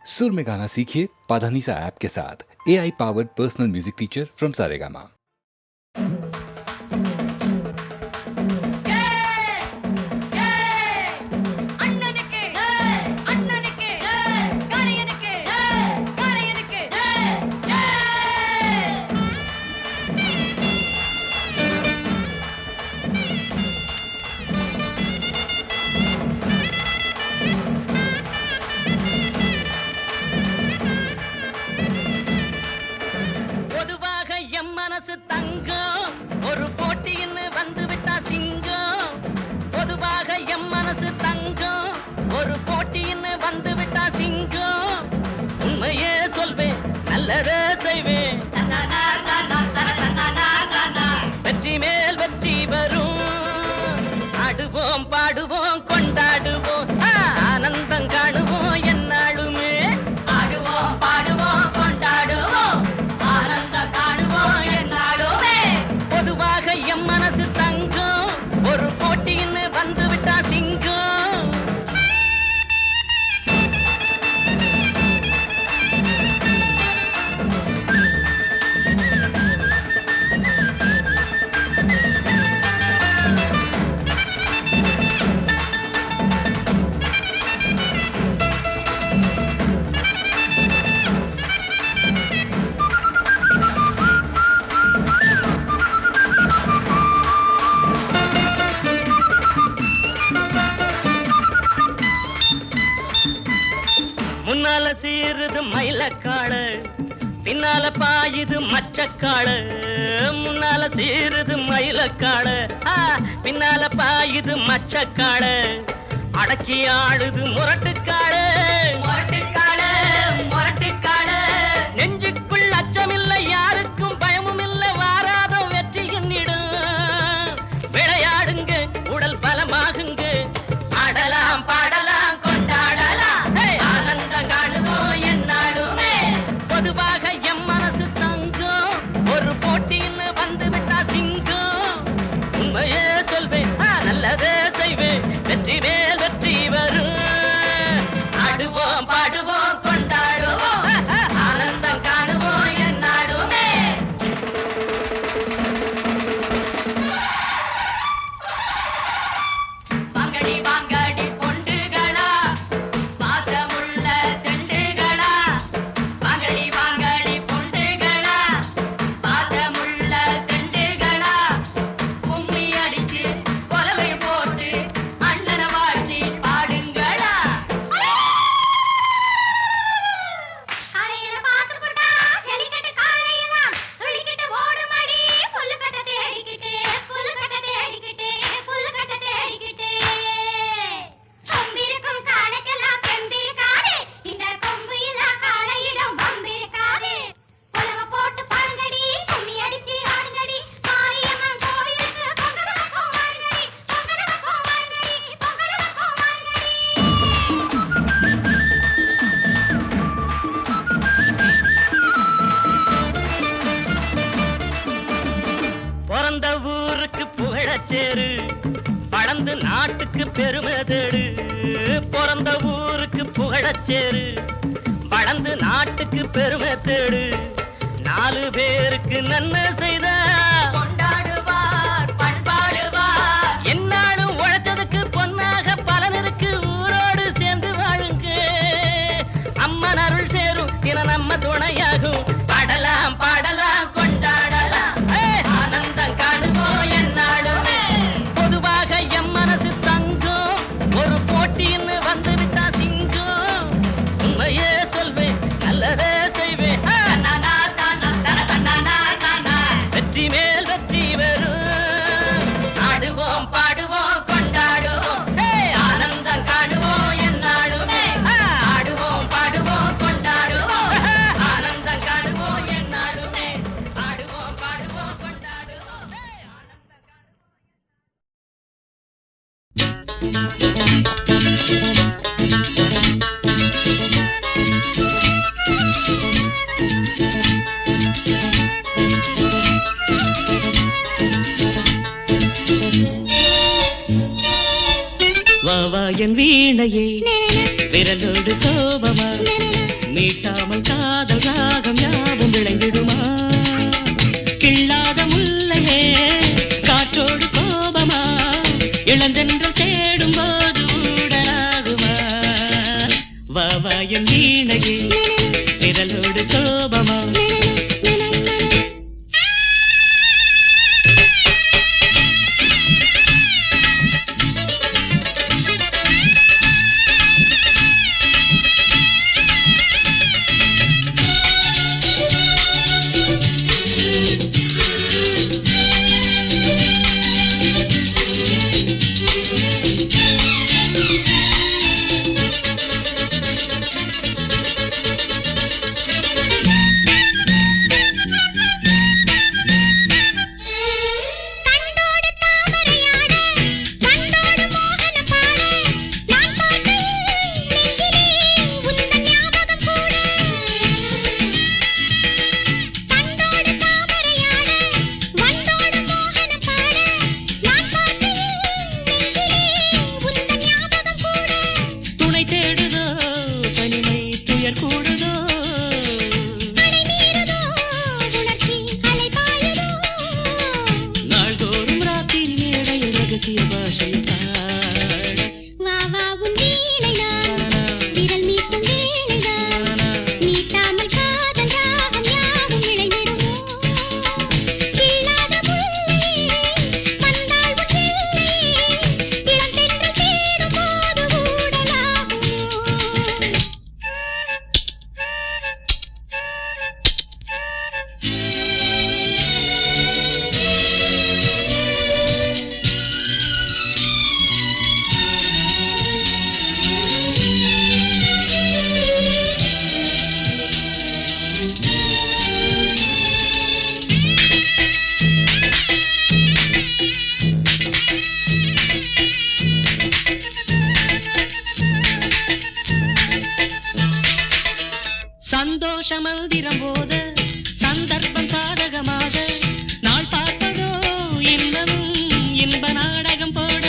सुर में गाना सीखिए पाधानीसा ऐप के साथ। AI powered personal music teacher from Saregama. தங்கம் ஒரு போட்டின்னு வந்து விட்டா சிங்கம். பொதுவாக எம் மனசு தங்கம் ஒரு போட்டின்னு வந்து விட்டா சிங்கம். உண்மையே சொல்வேன், நல்லதே செய்வேன், வெற்றி மேல் வெற்றி வரும். ஆடுவோம் பாடுவோம் கொண்டாடுவோம், ஆனந்தம் காணுவோம் என்னாலுமே. ஆடுவோம் பாடுவோம் கொண்டாடுவோம், ஆனந்தம் காணுவோம் என்னாலுமே. பொதுவாக எம் மனசு தங்கம் ஒரு போட்டின்னு வந்து விட்டா சிங்கம். முன்னால சீருது மயிலக்காடு, பின்னால பாயுது மச்சக்காடு. முன்னால சீருது மயிலக்காடு, பின்னால பாயுது மச்சக்காடு. அடக்கி ஆடுது முரட்டுக்காடு, முரட்டுக்காடு, முரட்டுக்காடு. நெஞ்சுக்குள் அச்சமில்லை, யாருக்கும் பயமும் இல்லை, வாராத வெற்றி என்னிடும். விளையாடுங்க, உடல் பலமாகுங்க, ஆடலாம் பாடலாம் கொண்டாடலாம், ஆனந்தம் காணுவோம் என்னாலுமே. பொதுவாக எம் மனசு தங்கம் ஒரு போட்டின்னு வந்து விட்டா சிங்கம். உண்மையே சொல்வேன், நல்லதே செய்வேன், வெற்றி மேல் வெற்றி வரும். ஆடுவோம் பாடுவோம் கொண்டாடுவோம், ஆனந்தம் காணுவோம் என்னாலுமே. வாங்கடி வாங்கடி பொண்டுகளா, பாசமுள்ள தெண்டுகளா. வாங்கடி வாங்கடி பொண்டுகளா, பாசமுள்ள தெண்டுகளா. கும்மி அடிச்சு கொலவை போட்டு அண்ணனை வாழ்த்தி பாடுங்களா. காளையனை பார்த்து போட்டா ஹெலிகட்ட காளையெல்லாம் துள்ளிக்கிட்டு ஓடுமடி. புல்லுக்கட்ட தேடிக்கிட்டு, புல்லுக்கட்ட தேடிக்கிட்டு, புல்லுக்கட்ட தேடிக்கிட்டு. கொம்பிருக்கும் காளைக்கெல்லாம் செம்பிருக்காது, இந்த கொம்பு இல்லா காளையிடம் வம்பிருக்காது. புலவ போட்டு பாடுங்கடி, கும்மி அடிச்சு ஆடுங்கடி. மாரியம்மன் கோவிலுக்கு பொங்கல் வைப்போம் வாருங்கடி, பொங்கல் வைப்போம் வாருங்கடி, பொங்கல் வைப்போம் வாருங்கடி. பிறந்த ஊருக்கு புகழச்சேரு, பழந்து நாட்டுக்கு பெருமை தேடு. பிறந்த ஊருக்கு புகழச்சேரு, வளர்ந்து நாட்டுக்கு பெருமை தேடு. 4 பேருக்கு நன்மை செய்த கொண்டாடுவார் பண்பாடுவார். என்னாலும் உழைச்சதுக்கு பொன்னாக பலன் இருக்கு, ஊரோடு சேர்ந்து வாழுங்க. அம்மன் அருள் சேரும் தின நம்ம துணையாகும். பாடலாம் பாடலாம் கொண்டாடலாம், ஆனந்தம் காணுவோம் என்னாலுமே. பொதுவாக எம் மனசு தங்கம் ஒரு போட்டின்னு வந்து விட்டா சிங்கம். உண்மையே சொல்வேன், நல்லதே செய்வேன், வெற்றி மேல் வெற்றி வரும். ஆடுவோம் பாடுவோம் கொண்டாடுவோம், ஆனந்தம் காணுவோம் என்னாலுமே. ஆடுவோம் பாடுவோம் கொண்டாடுவோம், ஆனந்தம் காணுவோம் என்னாலுமே. காதல் ராகம் யாவும் விளைந்திடுமா கிள்ளாத முல்லையே காற்றோடு கோபமா இளந்தென்றல் தேடும் போது ஊடலாகுமா வாவாயம் வீணையே விரலோடு கோபமா சந்தோஷ மந்திரம் போத சந்தர்ப்பம் சாதகமாக நாள் பார்ப்பதோ இன்பமும் இன்ப நாடகம் போட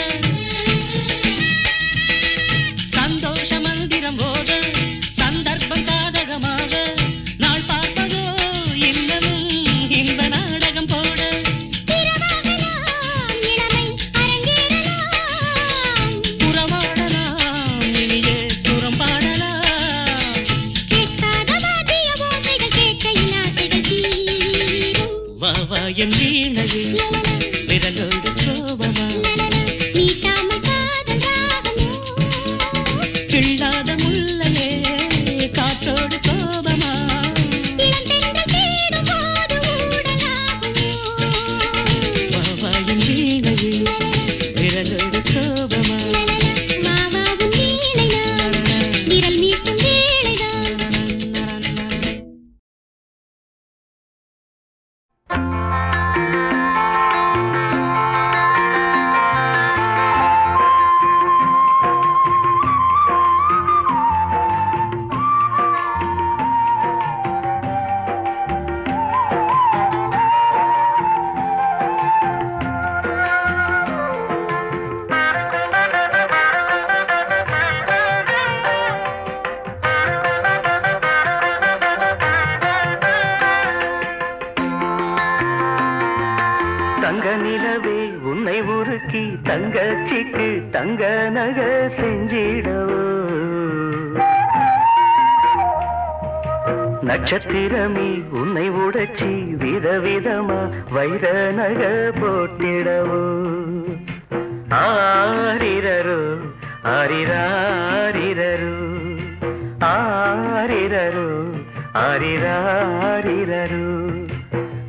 சந்தோஷ மந்திரம் போத சந்தர்ப்பம் சாதகமாக நாள் பார்ப்பதோ இன்பமும் இன்ப நாடகம் போட புறவாடலாம் இனிய சுரம் பாடலாம் வாவாயம் வீணையே விரலோடு கோபமா கிள்ளாத முல்லையே காற்றோடு கோபமா வாவாயம் வீணையே விரலோடு கோபமா தங்க நிலவே உன்னை உருக்கி தங்கச்சிக்கு தங்க நக செஞ்சிடவோ நட்சத்திரமே உன்னை உடைச்சி விதவிதமா வைர நக போட்டிடவோ ஆரிரரோ ஆரிராரிரரோ ஆரிரரோ ஆரிராரிரரோ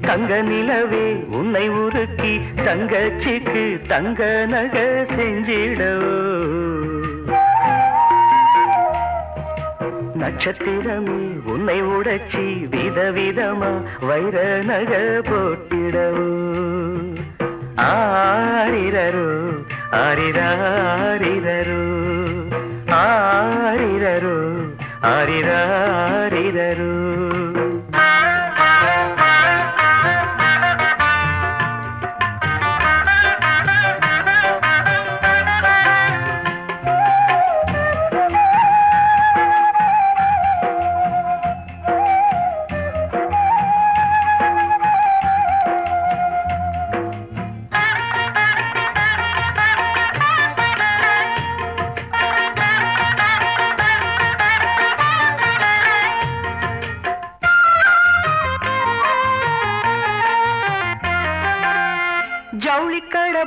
தங்க நிலவே உன்னை உருக்கி தங்கச்சிக்கு தங்க நக செஞ்சிடவோ நட்சத்திரமே உன்னை உடைச்சி விதவிதமா வைர நக போட்டிடவோ ஆரிரரோ ஆரிராரிரரோ ஆரிரரோ ஆரிராரிரரோ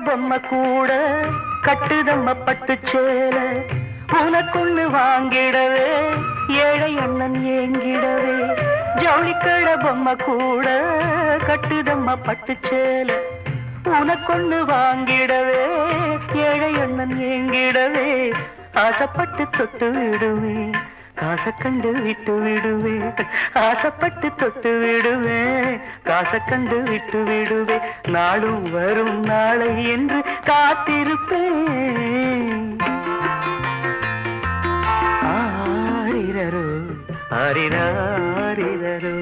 பொம்மை கூட கட்டுதம்ம பட்டு சேல உனக்குன்னு வாங்கிடவே ஏழை அண்ணன் ஏங்கிடவே ஜவுளிக்கடை பொம்மை கூட கட்டுதம்ம பட்டு சேல உனக்கொன்னு வாங்கிடவே ஏழை அண்ணன் ஏங்கிடவே ஆசைப்பட்டு தொட்டு விடுவேன் காசை கண்டு விட்டு விடுவேன் ஆசைப்பட்டு தொட்டு விடுவேன் காசை கண்டு விட்டு விடுவேன் நாளும் வரும் நாளை என்று காத்திருப்பேன் ஆரிரரோ ஆரிராரிரரோ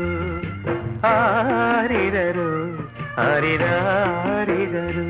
ஆரிரரோ ஆரிராரிரரோ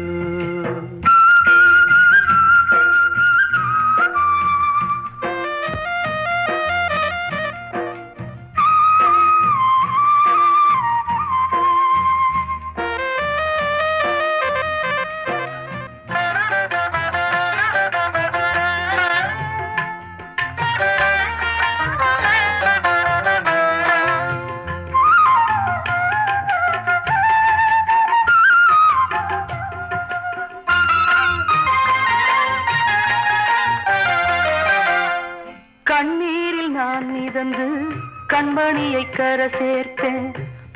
கண்ணீரில் நான் மிதந்து கண்மணியை கரை சேர்த்தேன்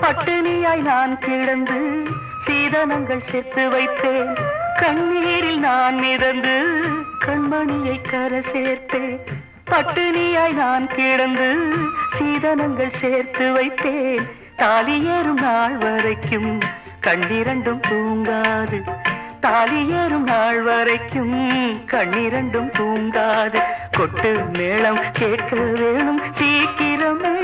பட்டினியாய் நான் கிடந்து சீதனங்கள் சேர்த்து வைத்தேன் கண்ணீரில் நான் மிதந்து கண்மணியை கரை சேர்த்தேன் பட்டினியாய் நான் கிடந்து சீதனங்கள் சேர்த்து வைத்தேன் தாலி ஏறும் நாள் வரைக்கும் கண்ணிரண்டும் தூங்காது தாலி ஏறும் நாள் வரைக்கும் கண்ணிரண்டும் தூங்காது கொட்டு மேளம் கேட்க வேணும் சீக்கிரமே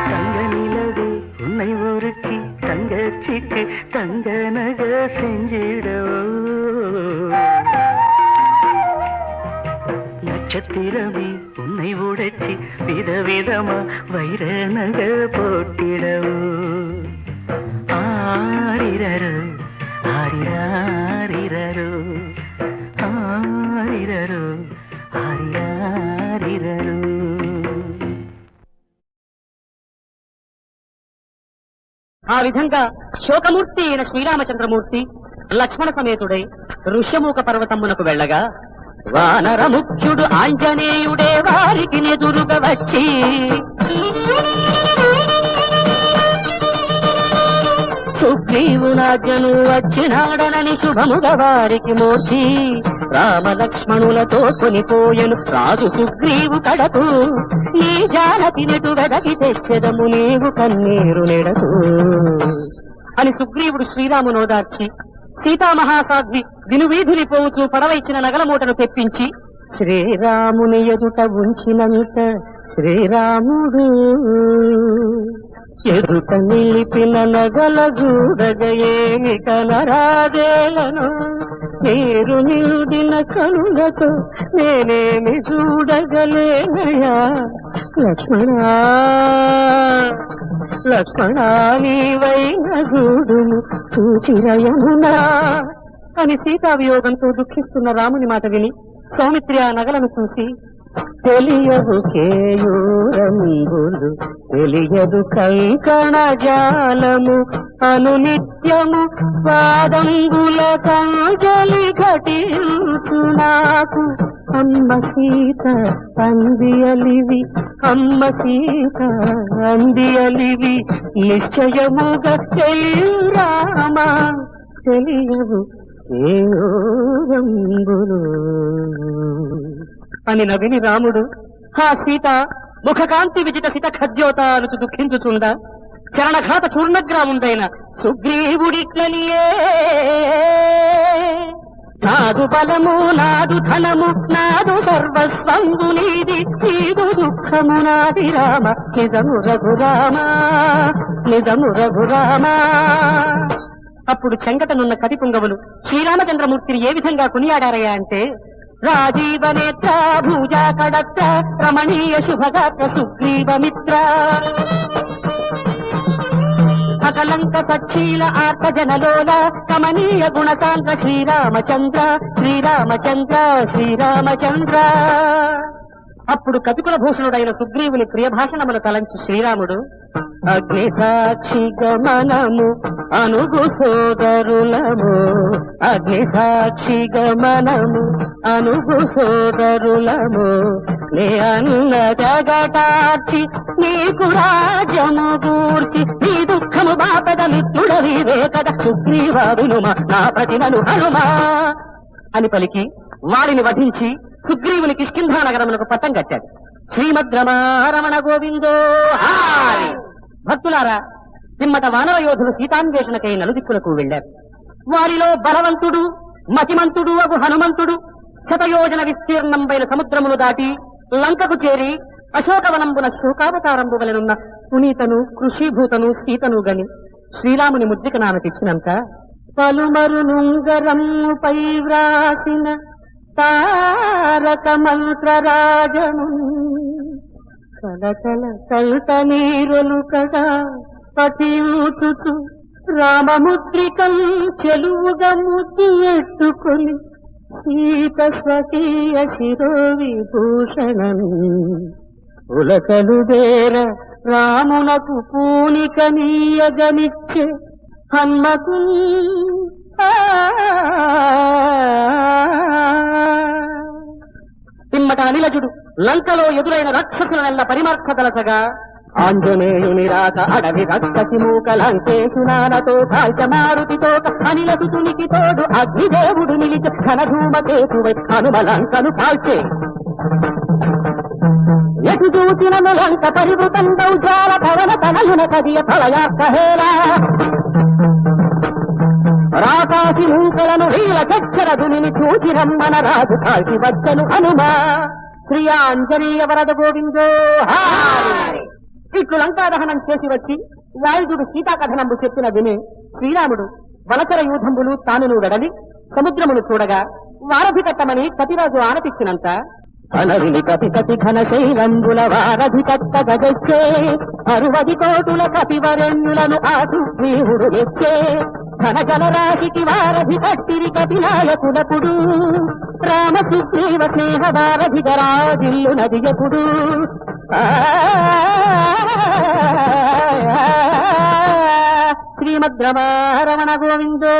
தங்க நிலவே உன்னை ஒருக்கி தங்கச்சிக்கு தங்க நக செஞ்சிடவோ நட்சத்திரமே உன்னை உடைச்சி விதவிதமா வைர நக போட்டிடவோ ஆரிரரோ ஆரிராரிரரோ ஆரிரரோ ஆரிராரிரரோ ఆ విధంగా శోకమూర్తి అయిన శ్రీరామచంద్రమూర్తి లక్ష్మణ సమేతుడై ఋష్యమూక పర్వతమునకు వెళ్ళగా వానర ముఖ్యుడు ఆంజనేయుడే వారికి ఎదురుగా వచ్చి సుగ్రీవునాజ్ఞను వచ్చినాడనని శుభముగా వారికి మోచి రామ లక్ష్మణులతో కొనిపోయెను రాజు సుగ్రీవు కడకు నీ జానకి నెటు వెదకి తెచ్చెదము నీవు కన్నీరు నెడకు అని సుగ్రీవుడు శ్రీరామును ఓదార్చి సీతామహాసాధ్వి వినువీధుని పోవుచూ పడవైచిన నగల మూటను తెప్పించి శ్రీరాముని ఎదుట ఉంచినంత శ్రీరాముడు ఎదుట నిలిపిన నగల చూడగయేమి కనరాదేలను నీరు నిలుదిన కనులతో నేనేమి చూడగలేనయా లక్ష్మణా లక్ష్మణా నీవైన చూడుము చూచిరయమునా అని సీతావియోగంతో దుఃఖిస్తున్న రాముని మాట విని సౌమిత్రి ఆ నగలను చూసి తెలియదు కేయూరంబులు తెలియదు కంకణ జాలము అనునిత్యము పాదంబుల కంజలి ఘటించు నాకు అమ్మ సీత అందియలివి అమ్మ సీత అందియలివి నిశ్చయముగా తెలియు రామ తెలియవు కేయూరంబులు అని నవిని రాముడు హా సీత ముఖకాంతి విజిత సిత ఖద్యోత అనుచు దుఃఖించుచుండా చరణఘాత చూర్ణగ్రాముండైన సుగ్రీవుడిట్లనియే నాదు బలము నాదు ధనము నాదు సర్వస్వంగు నీది నీదు దుఃఖము నాది రామ నిజము రఘురామ నిజము రఘురామ అప్పుడు చెంగటనున్న కవిపుంగవులు శ్రీరామచంద్రమూర్తిని ఏ విధంగా కొనియాడారయ్యా అంటే రాజీవ నేత్ర భూజా కడత్ర రమణీయ శుభగాత్ర సుగ్రీవ మిత్ర అకలంక సచ్చీల ఆర్త జనలోల కమనీయ గుణసాంద్ర శ్రీరామచంద్ర శ్రీరామచంద్ర శ్రీరామచంద్ర అప్పుడు కపికుల భూషణుడైన సుగ్రీవుని ప్రియభాషణములు తలంచి శ్రీరాముడు అగ్ని సాక్షిగా మనము అనుగు సోదరులము, అగ్ని సాక్షిగా మనము అనుగు సోదరులము. నే అన్న జగటార్చి నీకు రాజ్యము గూర్చి నీ దుఃఖము బాపద మిత్రుడవివే కదా సుగ్రీవాదునుమా నా ప్రతిమను హనుమా అని పలికి వారిని వధించి సుగ్రీవుని కిష్కింధా నగరమునకు పట్టం కట్టాడు. శ్రీమద్ రమణ గోవిందో హారి. భక్తులారా, పిమ్మట వానర యోధులు సీతాన్వేషణకై నలుదిక్కులకు వెళ్లారు. వారిలో బలవంతుడు మతిమంతుడు అగు హనుమంతుడు శతయోజన విస్తీర్ణంబైన సముద్రమును దాటి లంకకు చేరి అశోకవనంబున శోకావతారంబు వలెనున్న పునీతను కృషిభూతను సీతను గని శ్రీరాముని ముద్రిక నాన తెచ్చినంత పలుమరు నుంగరముపై వ్రాసిన తారక మంత్రరాజము కలకల కల్ట నీరులు కదా పఠించుచు రామముద్రికం చెలువుగా ముద్దు ఎట్టుకొని సీత స్వకీయ శిరో విభూషణం ఉలకలు వేర రామునకు పూనిక నీయగనిచ్చే హన్మకు పిమ్మట అనిలజుడు లంకలో ఎదురైన రాక్షసులనెల్ల పరిమర్శదలసగా ఆంజనేయుని రాక అడవి రక్కసి మూక లంకేశునాలతో కాల్చ మారుతితో అనిలసుతునికి తోడు అగ్నిదేవుడు నిలిచి ఘనధూమకేతువై హనుమలంకను కాల్చే ఎటు చూసిన లంక పరివృతం దౌజాల పవన తనయున కదియ ఫలయాహేలా రాకాసి మూకలను వీల చచ్చరదుని చూచి రమ్మన రాజు కాల్చి వచ్చను హనుమా. శ్రీ ఆంజనేయ వరద గోవిందో హారి. ఇట్లు లంకాదహనం చేసి వచ్చి వాయుజుడు సీతాకథనంబు చెప్పిన విని శ్రీరాముడు వలచర యూధంబులు తానును వెడలి సముద్రమును చూడగా వారధి కట్టమని కపిరాజు ఆనతిచ్చినంత అనవిని కపి కపి ఘన శైలంబుల వారధి కట్ట గజచ్చే 60 కోటుల కపివరెణ్యులను ఆ సుగ్రీవుడు ఎచ్చే ఘన జలరాశికి వారధి కట్టిరి కపినాయకుడపుడు రామ సుగ్రీవ స్నేహ వారధి గరాజిల్లు నదియకుడు శ్రీమద్ రమణ గోవిందో.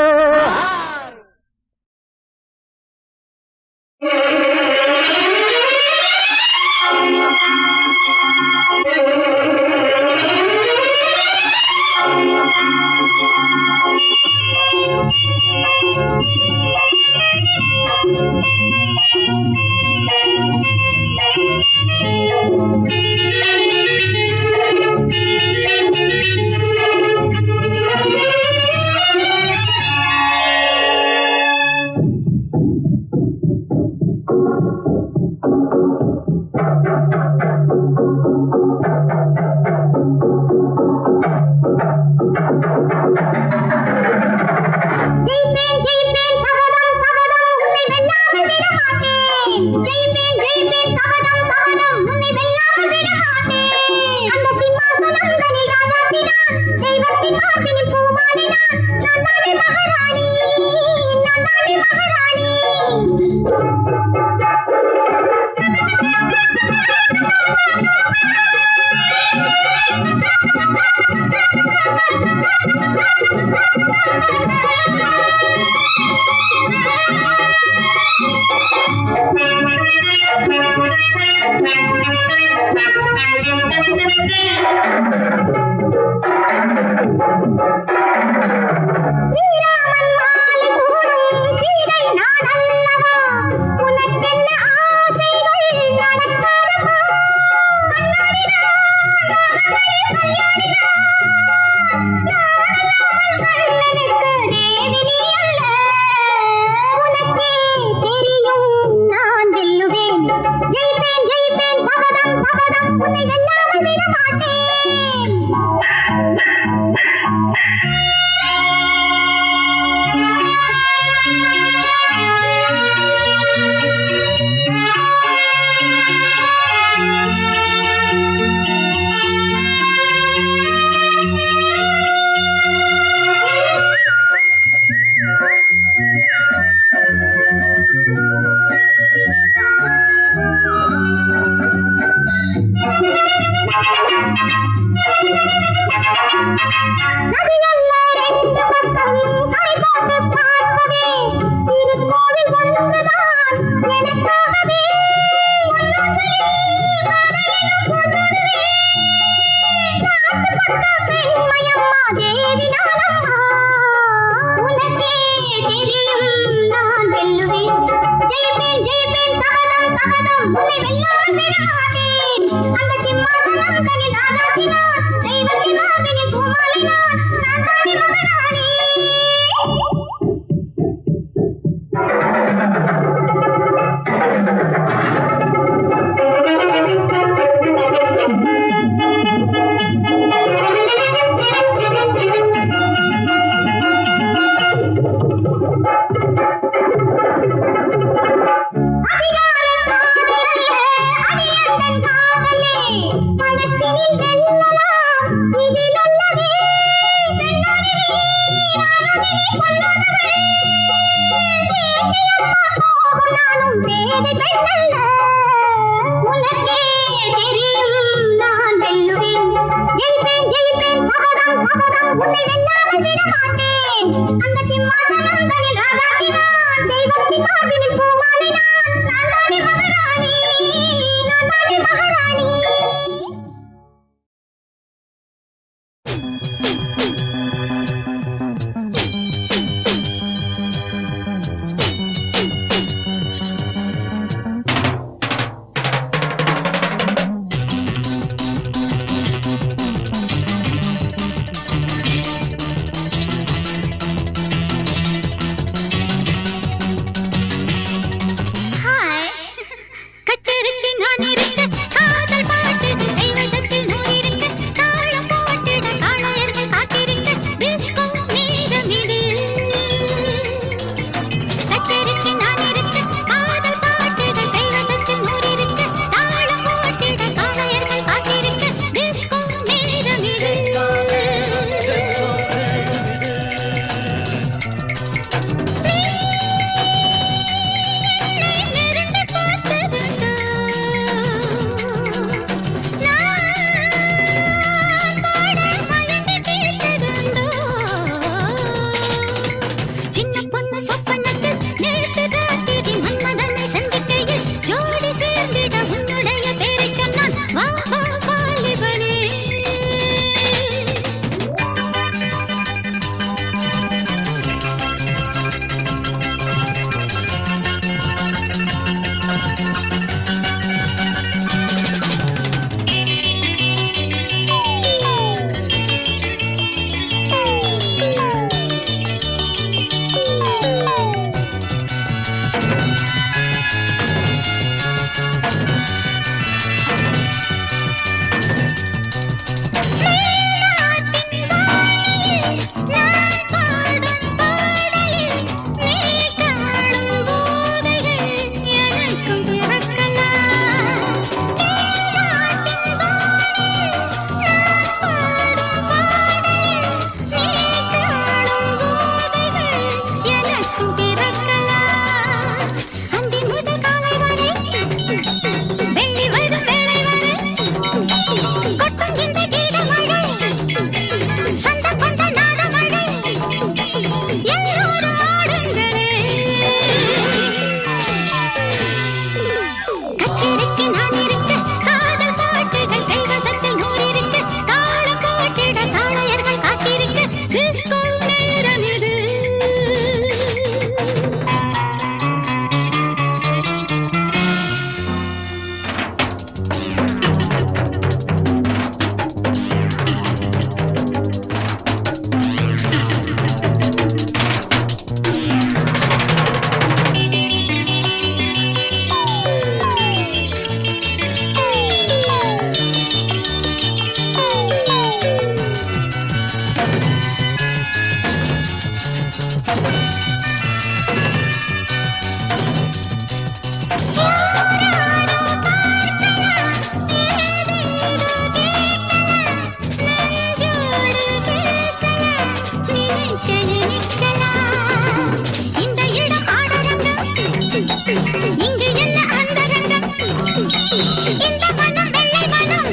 இந்த மனம் வெள்ளை மனம்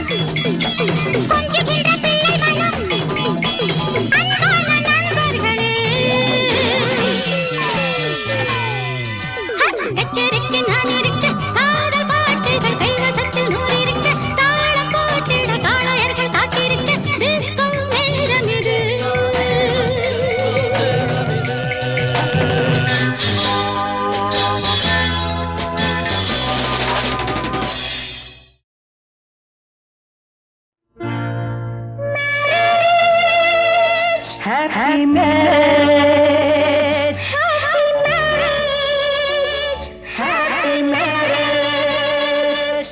கொஞ்சுகிற பிள்ளை மனம் அன்பான நண்பர்களே எச்சரிக்கை நான் இருக்க காதல் பாட்டுகள் கைவசத்தில் நூறு இருக்க தாளம் போட்டிட தாளையர்கள் காத்திருக்க டிஸ்கோ நேரம் இது Happy marriage. Happy marriage. Happy marriage.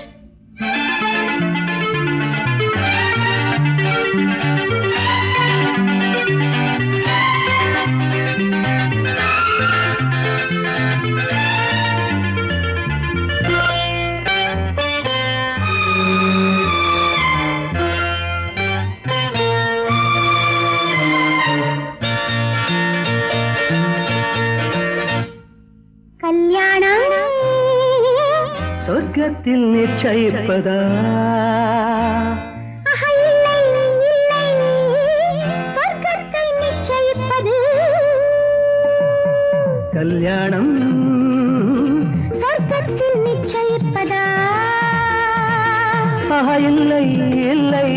கல்யாணம் சொர்க்கத்தில் நிச்சயிப்பதா இல்லை இல்லை சொர்க்கத்தை நிச்சயிப்பது கல்யாணம் சொர்க்கத்தில் நிச்சயிப்பதா இல்லை இல்லை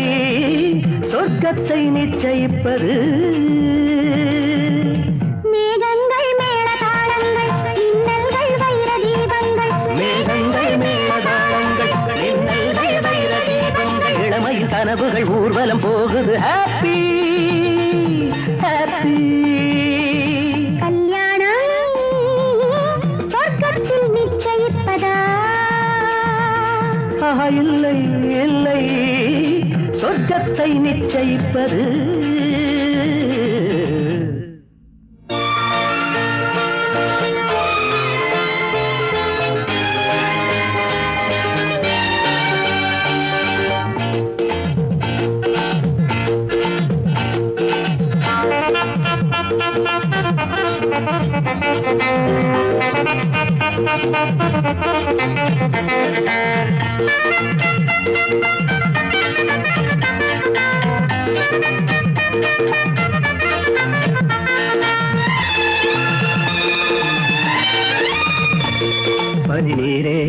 சொர்க்கத்தை நிச்சயிப்பது மேகங்கள் மேளதாளங்கள் இன்னல்கள் வைர தீபங்கள் மேகங்கள் மேளதாளங்கள் மின்னல்கள் வைர தீபங்கள் இளமையின் கனவுகள் ஊர்வலம் போகுது ஹாப்பி ஹாப்பி கல்யாணம் சொர்க்கத்தில் நிச்சயிப்பதா இல்லை இல்லை சொர்க்கத்தை நிச்சயிப்பது பனிநீரே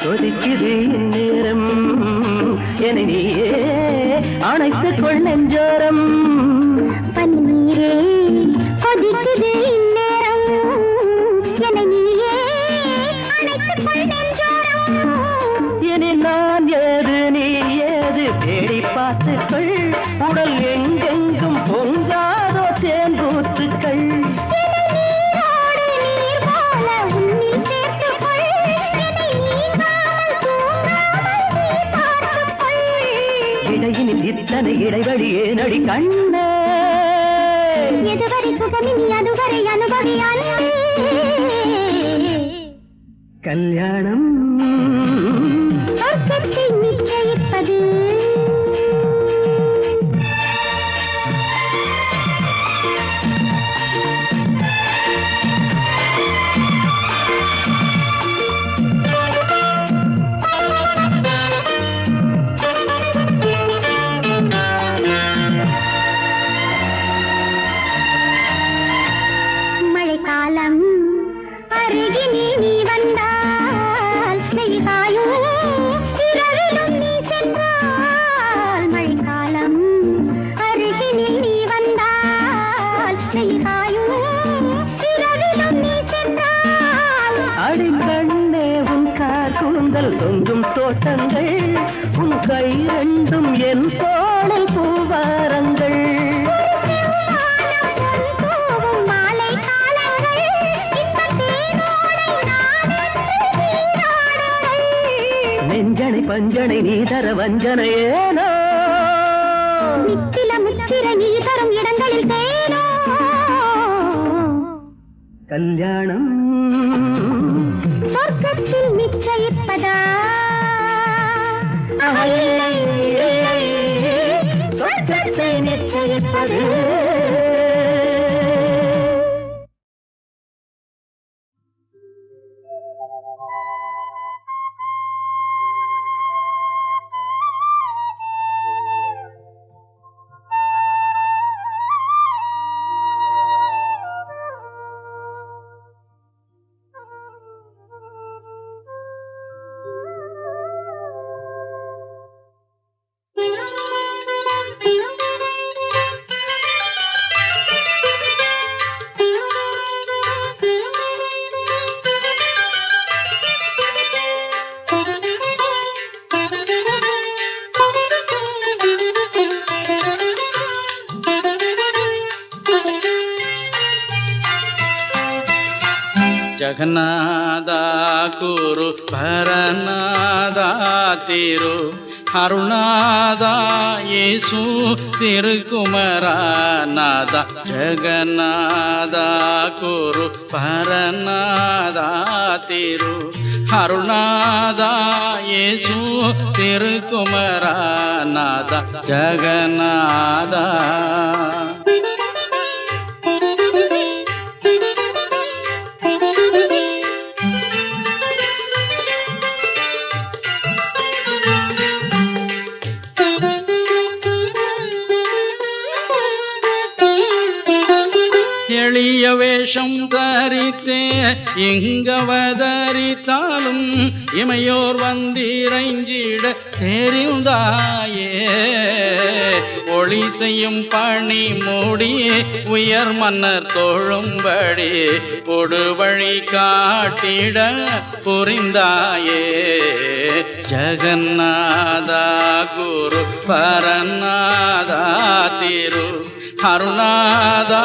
கொதிக்குது நேரம் என நீயே அணைத்துக் கொள் நெஞ்சோரம் பனிநீரே கொதிக்குது இந்நேரம் என நீயே அணைத்துக் கொள் நெஞ்சோரம் இனி நான் ஏது நீ ஏது தேடி பார்த்துக்கள் உடல் எங்கெங்கும் பொங்காதோ தேன்பூத்துக்கள் நீரோடு நீர் போல உன்னில் சேர்த்துக்கொள் என்னை நீங்காமல் தூங்காமல் நீ பார்த்துக்கொள் இடையினில் இத்தனை இடைவெளி ஏனடி கண்ணே எதுவரை சுகமினி அதுவரை அனுபவி அன்பே கல்யாணம் சொர்க்கத்தை நிச்சயிப்பது மழைக்காலம் அருகினில் நீ வந்தால் வெயில் காயும் இரவிலும் நீ சென்றால் மழைக்காலம் அருகினில் நீ வந்தால் வெயில் காயும் இரவிலும் நீ சென்றால் அடிக்கண்ணே உன் கார்கூந்தல் தொங்கும் தோட்டங்கள் உன் கை ரெண்டும் என் தோளில் பூவாரங்கள் மாலை காலங்கள் இன்பத் தேனோடை நாடென்று நீராடுங்கள் நெஞ்சனை பஞ்சனை நீ தர வஞ்சனை ஏனோ நித்தில முத்திர நீ தரும் இடங்களில் தேனோ கல்யாணம் சொர்க்கத்தில் நிச்சயிப்பதா இல்லை, இல்லை, சொர்க்கத்தை நிச்சயிப்பது ஜகநாத குரு பரநாதா திரு அருணாதா இயேசு திருக்குமரநாதா ஜகநாதா குரு பரநாதா திரு அருணாதா இயேசு திருக்குமரநாதா ஜகநாதா. எளிய வேஷம் தரித்தே எங்கவதரித்தாலும் இமையோர் வந்திரைஞ்சிட தெரிந்தாயே. ஒளி செய்யும் பணி மூடி உயர் மன்னர் தோழும்படி கொடு வழி காட்டிட புரிந்தாயே. ஜகநாதா குரு பரநாதா திரு அருணாதா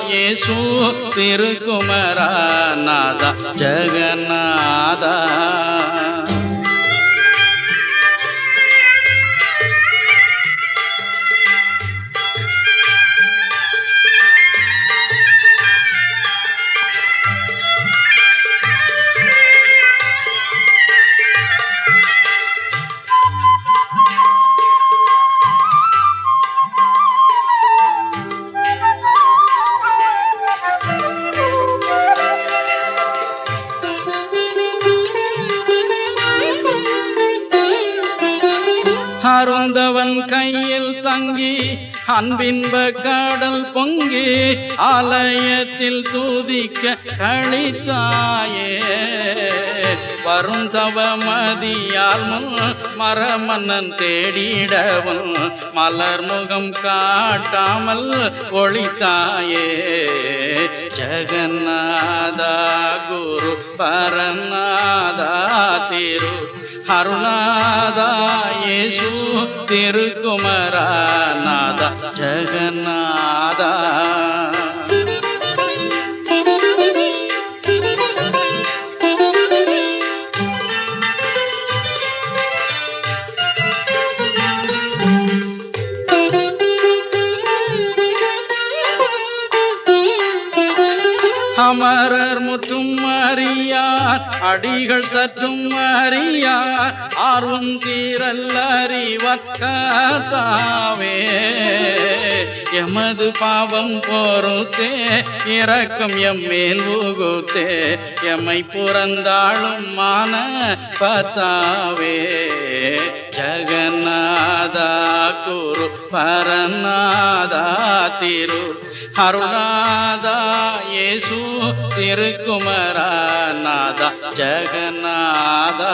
இயேசு திருக்குமரநாதா ஜகநாதா. அருந்தவன் கையில் தங்கி அன்பின்ப கடல் பொங்கி ஆலயத்தில் தூதிக்க கழித்தாயே. வருந்தவ மதியால் முன் மரமன்னன் தேடிடவும் மலர் முகம் காட்டாமல் ஒளித்தாயே. ஜகநாதா குரு பரநாதா திரு அருணாதா இயேசு திருக்குமரநாதா ஜகநாதா. அமரர் முற்றும் அறியார் அடிகள் சற்றும் அறியார் ஆர்வம் தீரல் அறிவார் கர்த்தாவே. எமது பாவம் பொறுத்தே இரக்கம் எம்மேல் உகுத்தே எம்மை புறந்தாளும் மான பத்தாவே. ஜகநாதா குரு பரநாதா திரு அருணாதா இயேசு திருக்குமரநாதா ஜகநாதா.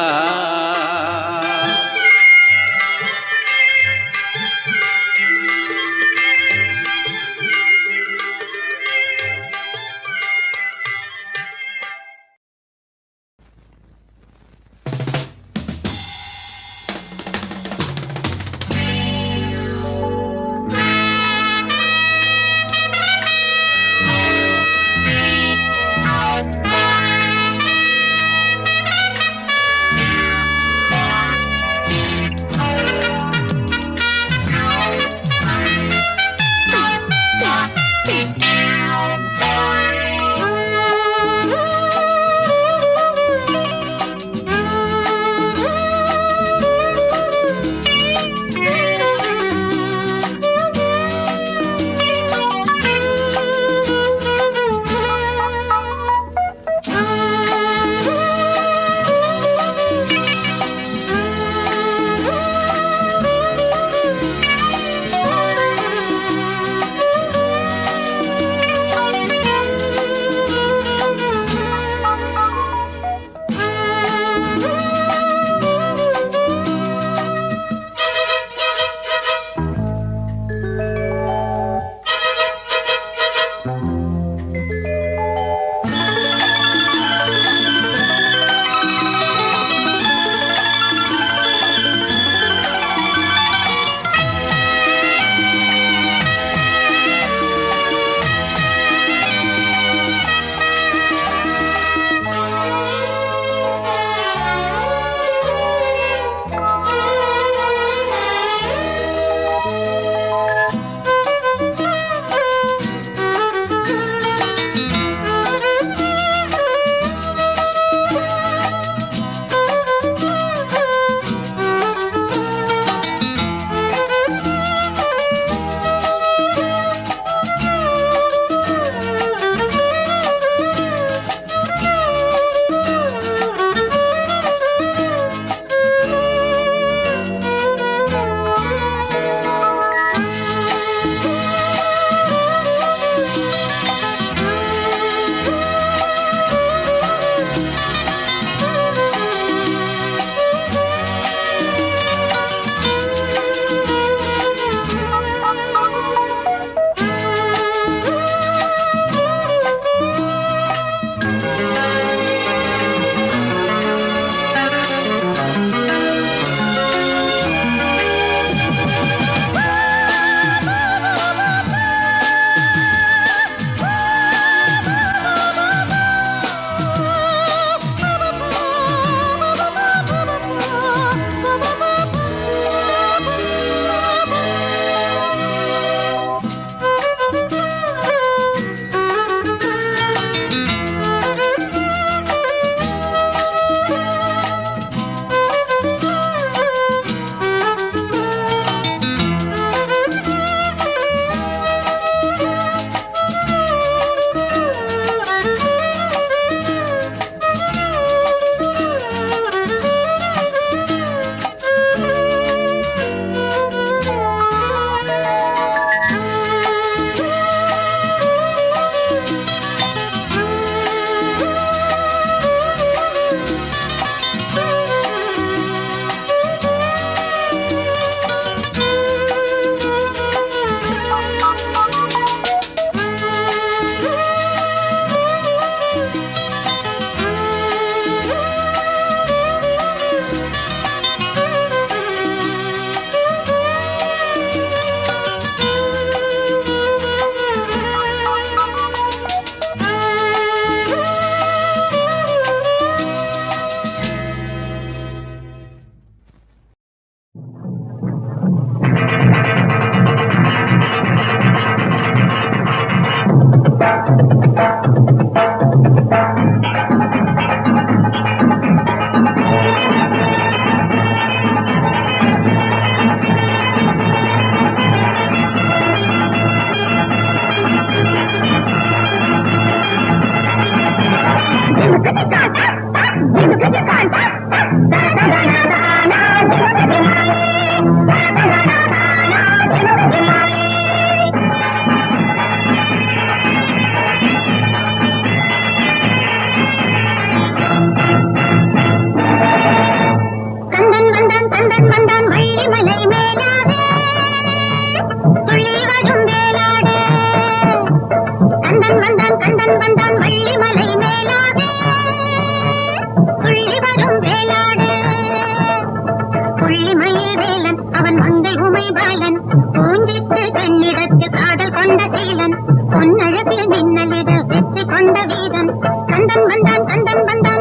வேலன் அவன் மங்கை உமை பாலன் பூஞ்சிட்டு பெண்ணிடத்து காதல் கொண்ட சீலன் பொன்னழகில் மின்னலிட வெற்றி கொண்ட வீரன் கந்தன் வந்தான்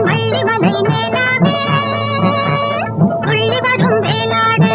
வள்ளிமலை மேலாக துள்ளி வரும் வேலாடு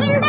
இந்த